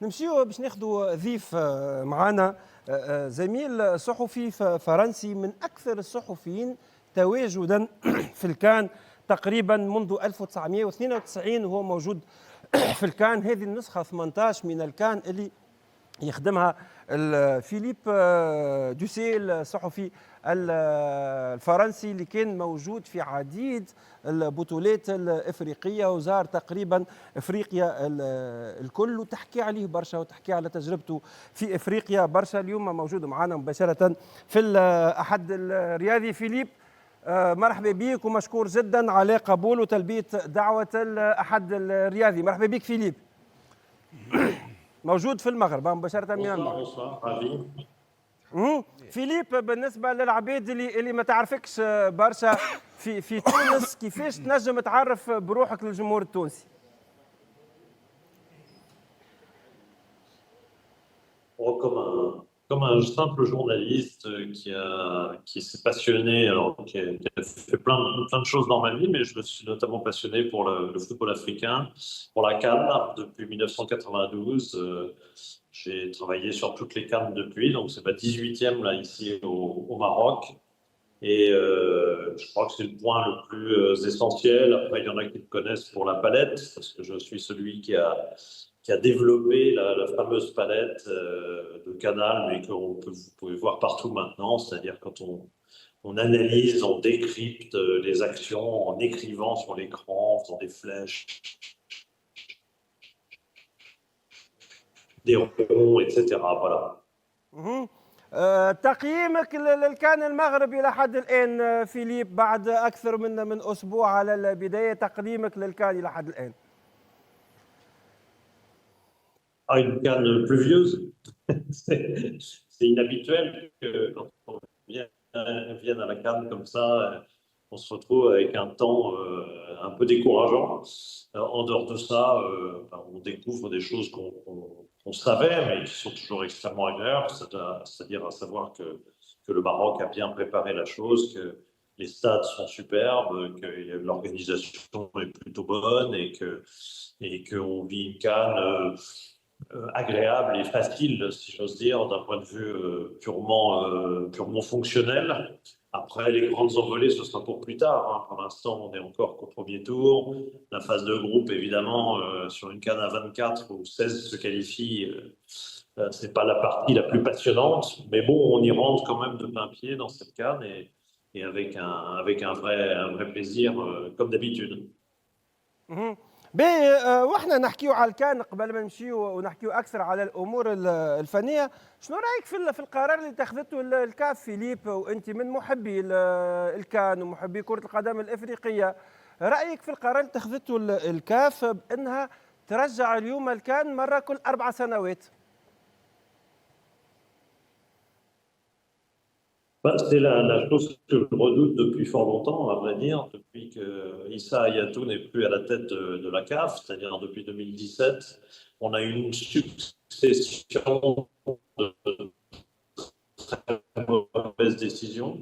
نمشيو باش ناخذوا ضيف معنا زميل صحفي فرنسي من أكثر الصحفيين تواجدا في الكان تقريبا منذ 1992 وهو موجود في الكان. هذه النسخة 18 من الكان اللي يخدمها فيليب دوسي الصحفي الفرنسي اللي كان موجود في عديد البطولات الافريقيه وزار تقريبا افريقيا الكل وتحكي عليه برشا وتحكي على تجربته في افريقيا برشا. اليوم موجود معنا مباشره في الاحد الرياضي. فيليب مرحبا بك ومشكور جدا على قبول وتلبيه دعوه الاحد الرياضي. مرحبا بك فيليب. موجود في المغرب مباشرة من المغرب. فيليب، بالنسبة للعباد اللي ما تعرفكش برشا في تونس، كيفاش تنجم تعرف بروحك للجمهور التونسي؟ Comme un simple journaliste qui s'est passionné, alors qui a fait plein de choses dans ma vie, mais je me suis notamment passionné pour le football africain, pour la CAN depuis 1992. J'ai travaillé sur toutes les CAN depuis, donc c'est ma 18e là ici au Maroc. Et je crois que c'est le point le plus essentiel. Après, il y en a qui me connaissent pour la palette, parce que je suis celui qui a développé la fameuse palette de Canal, mais que vous pouvez voir partout maintenant. C'est-à-dire quand on analyse, on décrypte les actions en écrivant sur l'écran, en faisant des flèches, des ronds, etc. Voilà. تقييمك للكان المغربي لحد الآن فيليب بعد أكثر من أسبوع على البداية، تقييمك للكان لحد الآن؟ Une canne pluvieuse, c'est inhabituel que quand on vienne à la canne comme ça, on se retrouve avec un temps un peu décourageant. En dehors de ça, on découvre des choses qu'on savait, mais qui sont toujours extrêmement agréables, c'est-à-dire à savoir que le Maroc a bien préparé la chose, que les stades sont superbes, que l'organisation est plutôt bonne et qu'on vit une CAN agréable et facile, si j'ose dire, d'un point de vue purement fonctionnel. Après, les grandes envolées, ce sera pour plus tard. Pour l'instant, on est encore qu'au premier tour. La phase de groupe, évidemment, sur une CAN à 24 où 16 se qualifient, c'est pas la partie la plus passionnante. Mais bon, on y rentre quand même de plein pied dans cette CAN et avec un vrai plaisir, comme d'habitude. واحنا نحكيو على الكان قبل ما نمشيو ونحكيو اكثر على الامور الفنيه. شنو رايك في القرار اللي اتخذته الكاف فيليب، وانت من محبي الكان ومحبي كره القدم الافريقيه؟ رايك في القرار اللي اتخذته الكاف بانها ترجع اليوم الكان مره كل 4 سنوات؟ C'est la chose que je redoute depuis fort longtemps, à vrai dire, depuis que Issa Hayatou n'est plus à la tête de la CAF, c'est-à-dire depuis 2017. On a eu une succession de très mauvaises décisions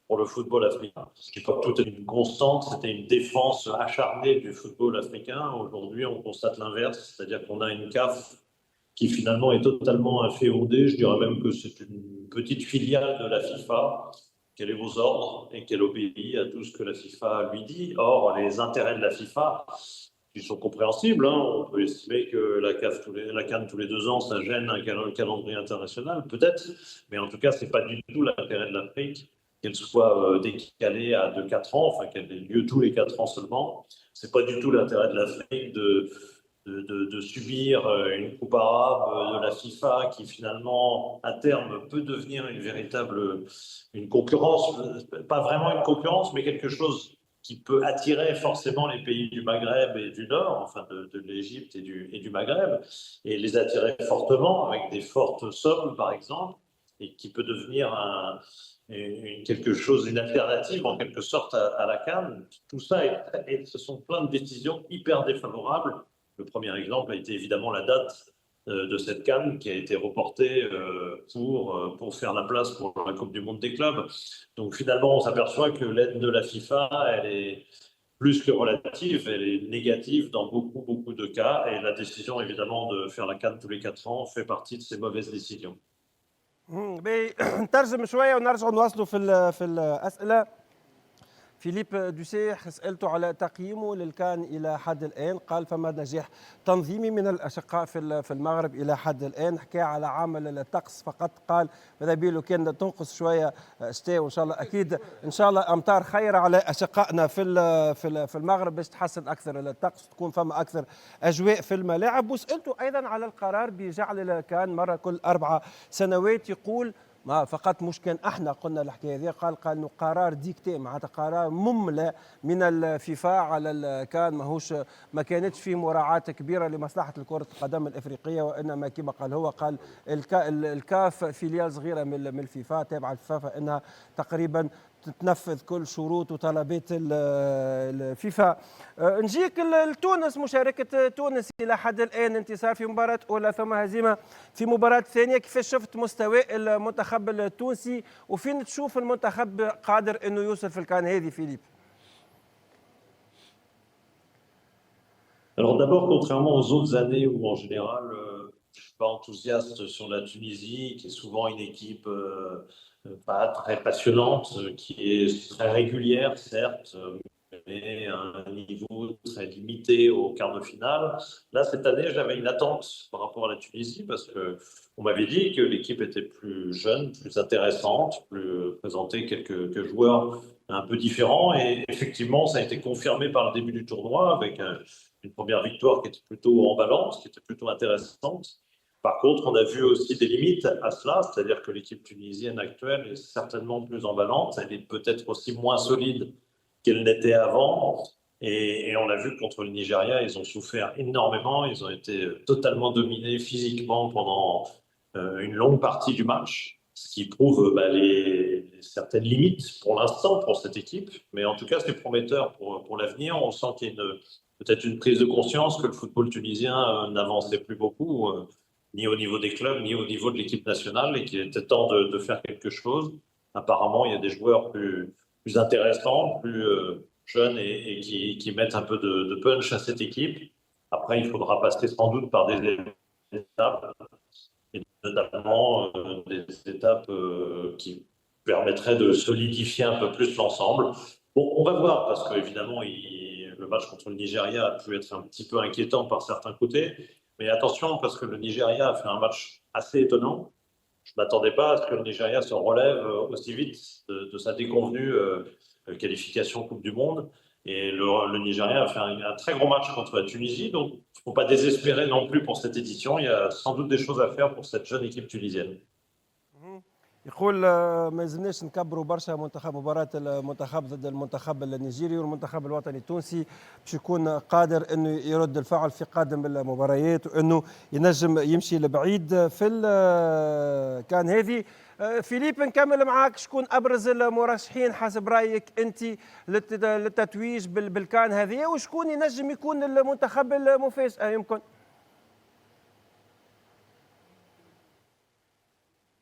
pour le football africain. Ce qui pas tout une constante, c'était une défense acharnée du football africain. Aujourd'hui, on constate l'inverse, c'est-à-dire qu'on a une CAF qui finalement est totalement inféodée. Je dirais même que c'est une petite filiale de la FIFA, qu'elle est aux ordres et qu'elle obéit à tout ce que la FIFA lui dit. Or, les intérêts de la FIFA, qui sont compréhensibles, on peut estimer que la CAN tous les 2 ans, ça gêne un calendrier international, peut-être, mais en tout cas, ce n'est pas du tout l'intérêt de l'Afrique qu'elle soit décalée à 2-4 ans, enfin qu'elle ait lieu tous les 4 ans seulement. Ce n'est pas du tout l'intérêt de l'Afrique de subir une coupe arabe de la FIFA qui finalement à terme peut devenir une concurrence, pas vraiment une concurrence, mais quelque chose qui peut attirer forcément les pays du Maghreb et du Nord, enfin de l'Égypte et du Maghreb, et les attirer fortement avec des fortes sommes par exemple, et qui peut devenir quelque chose, une alternative en quelque sorte à la CAN. Tout ça, ce sont plein de décisions hyper défavorables. Le premier exemple a été évidemment la date de cette CAN qui a été reportée pour faire la place pour la Coupe du Monde des clubs. Donc finalement, on s'aperçoit que l'aide de la FIFA, plus que relative, elle est négative dans beaucoup, beaucoup de cas. Et la décision, évidemment, de faire la CAN tous les 4 ans fait partie de ces mauvaises décisions. نترجم شويه ونرجع نواصلوا في الاسئله. فيليب دوسيح سألته على تقييمه للكان إلى حد الآن، قال فما نجاح تنظيمي من الأشقاء في المغرب إلى حد الآن. حكى على عامل الطقس فقط، قال ماذا بيه كان تنقص شوية شتاء، وإن شاء الله أكيد إن شاء الله أمطار خير على أشقائنا في المغرب باش تحسن أكثر الطقس، تكون فما أكثر أجواء في الملاعب. وسألته أيضا على القرار بجعل الكان مرة كل 4 سنوات، يقول ما فقط مش كان احنا قلنا الحكايه هذه، قال انه قرار ديكتي معناتها قرار مملى من الفيفا على كان ما كانتش فيه مراعاه كبيره لمصلحه كره القدم الافريقيه، وانما كما قال هو قال الكاف فيليال صغيره من الفيفا تابعه الفيفا، فانها تقريبا تنفذ كل شروط وطلبات الفيفا. نجيك لتونس، مشاركة تونس إلى حد الآن انتصار في مباراة أولى ثم هزيمة في مباراة ثانية، كيفاش شفت مستوى المنتخب التونسي وفين تشوف المنتخب قادر أنه يوصل في الكان هذه فيليب؟ Alors d'abord, contrairement aux autres années où en général, je ne suis pas enthousiaste sur la Tunisie, qui est souvent une équipe pas très passionnante, qui est très régulière, certes, mais à un niveau très limité au quart de finale. Là, cette année, j'avais une attente par rapport à la Tunisie parce qu'on m'avait dit que l'équipe était plus jeune, plus intéressante, présentait quelques joueurs un peu différents. Et effectivement, ça a été confirmé par le début du tournoi avec une première victoire qui était plutôt emballante, qui était plutôt intéressante. Par contre, on a vu aussi des limites à cela, c'est-à-dire que l'équipe tunisienne actuelle est certainement plus emballante, elle est peut-être aussi moins solide qu'elle n'était avant. Et on a vu que contre le Nigeria, ils ont souffert énormément, ils ont été totalement dominés physiquement pendant une longue partie du match, ce qui prouve certaines limites pour l'instant pour cette équipe. Mais en tout cas, c'est prometteur pour l'avenir. On sent qu'il y a peut-être une prise de conscience que le football tunisien n'avançait plus beaucoup, ni au niveau des clubs, ni au niveau de l'équipe nationale, et qu'il était temps de faire quelque chose. Apparemment, il y a des joueurs plus intéressants, plus jeunes et qui mettent un peu de punch à cette équipe. Après, il faudra passer sans doute par des étapes, et notamment des étapes qui permettraient de solidifier un peu plus l'ensemble. Bon, on va voir, parce qu'évidemment, le match contre le Nigeria a pu être un petit peu inquiétant par certains côtés. Mais attention, parce que le Nigeria a fait un match assez étonnant. Je ne m'attendais pas à ce que le Nigeria se relève aussi vite de sa déconvenue qualification Coupe du Monde. Et le Nigeria a fait un très gros match contre la Tunisie. Donc, il ne faut pas désespérer non plus pour cette édition. Il y a sans doute des choses à faire pour cette jeune équipe tunisienne. يقول ما يلزمناش نكبروا برشا مباراة المنتخب ضد المنتخب النيجيري، والمنتخب الوطني التونسي باش يكون قادر انه يرد الفعل في قادم المباريات وانه ينجم يمشي لبعيد في كان هذه. فيليب نكمل معاك، شكون ابرز المرشحين حسب رايك انت للتتويج بالكان هذه، وشكون ينجم يكون المنتخب المفاجئ يمكن؟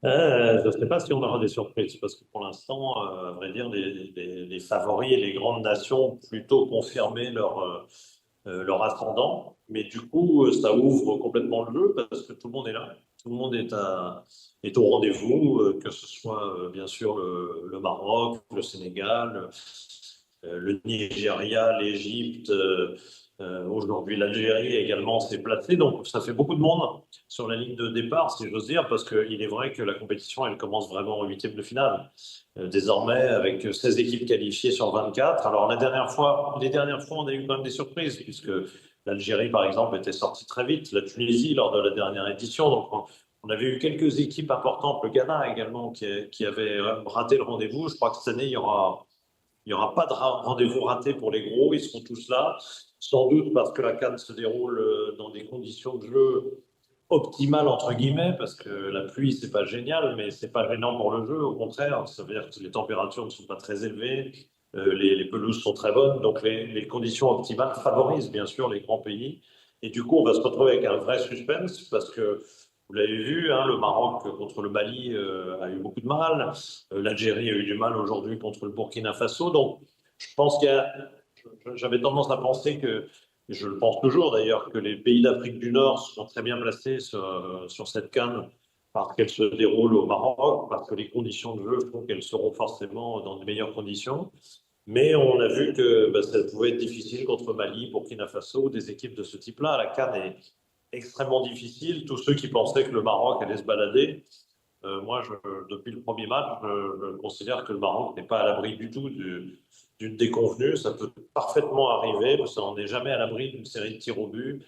Je ne sais pas si on aura des surprises, parce que pour l'instant, à vrai dire, les favoris et les grandes nations ont plutôt confirmé leur ascendant. Mais du coup, ça ouvre complètement le jeu, parce que tout le monde est là. Tout le monde est au rendez-vous, que ce soit bien sûr le Maroc, le Sénégal, le Nigeria, l'Égypte. Aujourd'hui, l'Algérie également s'est placée, donc ça fait beaucoup de monde sur la ligne de départ, si j'ose dire, parce qu'il est vrai que la compétition, elle commence vraiment au huitième de finale. Désormais, avec 16 équipes qualifiées sur 24. Alors, les dernières fois, on a eu quand même des surprises, puisque l'Algérie, par exemple, était sortie très vite, la Tunisie lors de la dernière édition. Donc, on avait eu quelques équipes importantes, le Ghana également, qui avait raté le rendez-vous. Je crois que cette année, il y aura pas de rendez-vous raté pour les gros, ils seront tous là. Sans doute parce que la CAN se déroule dans des conditions de jeu optimales, entre guillemets, parce que la pluie, c'est pas génial, mais c'est pas gênant pour le jeu, au contraire. Ça veut dire que les températures ne sont pas très élevées, les pelouses sont très bonnes, donc les conditions optimales favorisent bien sûr les grands pays. Et du coup, on va se retrouver avec un vrai suspense, parce que vous l'avez vu, hein, le Maroc contre le Mali a eu beaucoup de mal, l'Algérie a eu du mal aujourd'hui contre le Burkina Faso, donc je pense qu'il y a j'avais tendance à penser que, et je le pense toujours d'ailleurs, que les pays d'Afrique du Nord sont très bien placés sur cette CAN parce qu'elle se déroule au Maroc, parce que les conditions de jeu font qu'elles seront forcément dans de meilleures conditions. Mais on a vu que ça pouvait être difficile contre Mali, Burkina Faso, des équipes de ce type-là. La CAN est extrêmement difficile. Tous ceux qui pensaient que le Maroc allait se balader, moi, depuis le premier match, je considère que le Maroc n'est pas à l'abri du tout d'une déconvenue. Ça peut parfaitement arriver, parce qu'on n'est jamais à l'abri d'une série de tirs au but,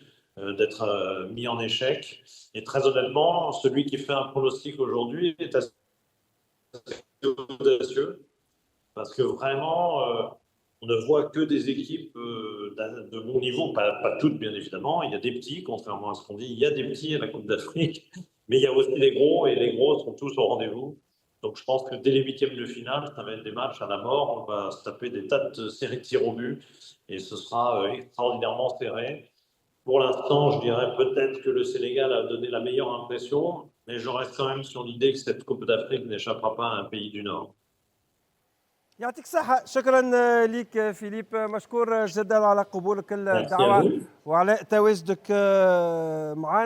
d'être mis en échec. Et très honnêtement, celui qui fait un pronostic aujourd'hui est assez audacieux, parce que vraiment, on ne voit que des équipes de bon niveau, pas toutes bien évidemment. Il y a des petits, contrairement à ce qu'on dit, il y a des petits à la Coupe d'Afrique, mais il y a aussi les gros, et les gros sont tous au rendez-vous. Donc je pense que dès les huitièmes de finale, ça va être des matchs à la mort. On va se taper des tas de séries de tirs au but, et ce sera extraordinairement serré. Pour l'instant, je dirais peut-être que le Sénégal a donné la meilleure impression, mais je reste quand même sur l'idée que cette Coupe d'Afrique n'échappera pas à un pays du Nord. يعطيك الصحة. شكرا لك فيليب، مشكور جدا على قبولك Merci à الدعوة vous. وعلى تواجدك معنا.